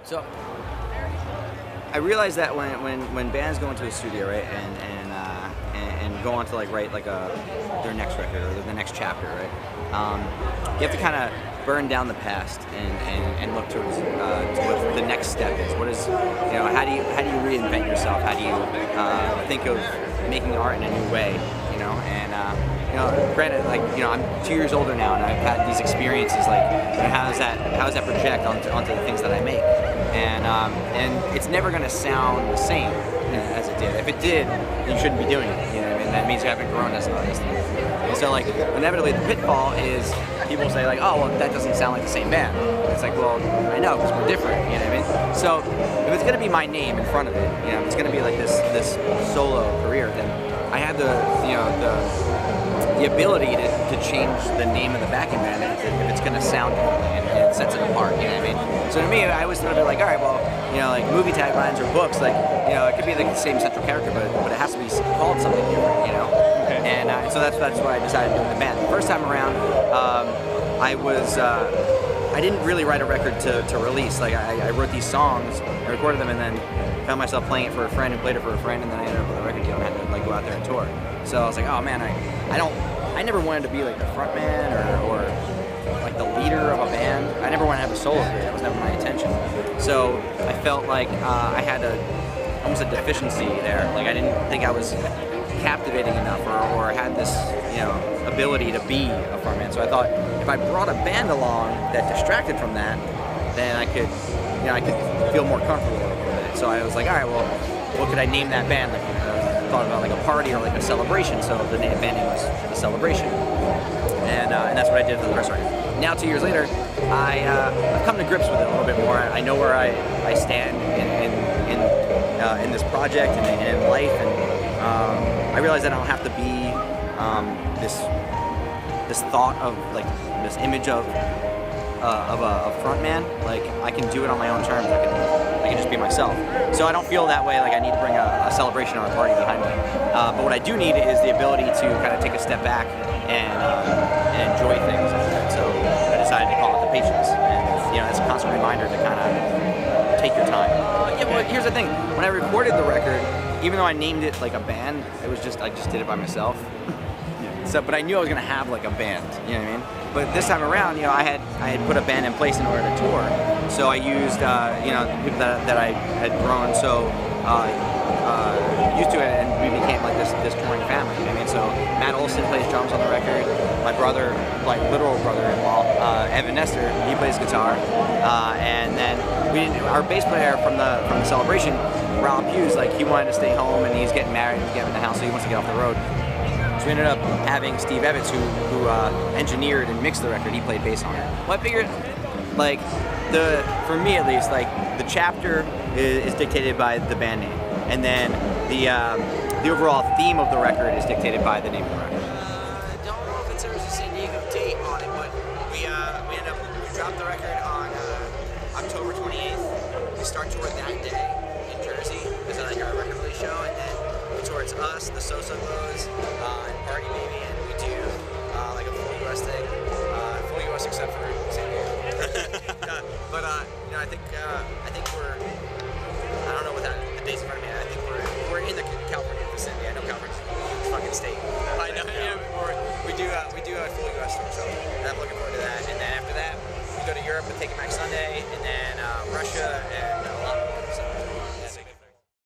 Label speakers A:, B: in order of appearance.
A: So I realized that when bands go into a studio, right, and go on to like write like their next record or the next chapter, right, you have to kind of burn down the past and look towards to what the next step is. What is, how do you reinvent yourself? How do you think of making art in a new way? And granted, like, I'm 2 years older now, and I've had these experiences. Like, how does that project onto the things that I make? And it's never going to sound the same as it did. If it did, then you shouldn't be doing it. You know what I mean? That means you haven't grown as an artist. And so, like, inevitably, the pitfall is people say, like, oh, well, that doesn't sound like the same band. It's like, well, I know, because we're different. You know what I mean? So, if it's going to be my name in front of it, if it's going to be like this solo career, then I have the ability to change the name of the backing band if it's going to sound differently and it sets it apart. You know what I mean? So to me, I always thought of it like, all right, well, like movie taglines or books, like, it could be like the same central character, but it has to be called something different. Okay. And so that's why I decided to do the band. The first time around, I didn't really write a record to release. Like, I wrote these songs, I recorded them, and then found myself playing it for a friend and played it for a friend, and then I ended up with a record deal and had to like go out there and tour. So I was like, oh man, I never wanted to be like a front man or like the leader of a band. I never wanted to have a solo career. That was never my intention. So I felt like I had almost a deficiency there. Like, I didn't think I was captivating enough or had this ability to be a frontman. So I thought if I brought a band along that distracted from that, then I could feel more comfortable with it. So I was like, all right, well, what could I name that band? Like, I thought about like a party or like a celebration. So the band name was The Celebration, and that's what I did for the first record. Now 2 years later, I've come to grips with it a little bit more. I know where I stand in this project and in life, and I realize that I don't have to be this thought of like this image of a front man. Like, I can do it on my own terms. I can just be myself. So I don't feel that way like I need to bring a celebration or a party behind me. But what I do need is the ability to kind of take a step back and enjoy things. So I decided to call it The Patience. And it's a constant reminder to kind of take your time. Well, here's the thing. When I recorded the record, even though I named it like a band, I just did it by myself. So, but I knew I was gonna have like a band, you know what I mean? But this time around, I had put a band in place in order to tour. So I used, people that I had grown so used to it, and we became like this touring family. You know what I mean? So Matt Olson plays drums on the record. My brother, like literal brother-in-law, Evan Nestor, he plays guitar, and then our bass player from the Celebration, Rob Hughes, like, he wanted to stay home, and he's getting married, he's getting in the house, so he wants to get off the road. So we ended up having Steve Evans, who engineered and mixed the record. He played bass on it. Well, I figured, like, for me at least, like, the chapter is dictated by the band name, and then the overall theme of the record is dictated by the name of the record.
B: I don't know if there's a San Diego date on it, but we dropped the record on October 28th. We start tour that day in Jersey. There's like our record release show, and then we tour It's Us, the So Glows, and Party Baby, and we do like a full US thing, full US except for San Diego. But I think we're, I don't know what the dates in front of me. I think we're in the California vicinity. I know California's a huge fucking state.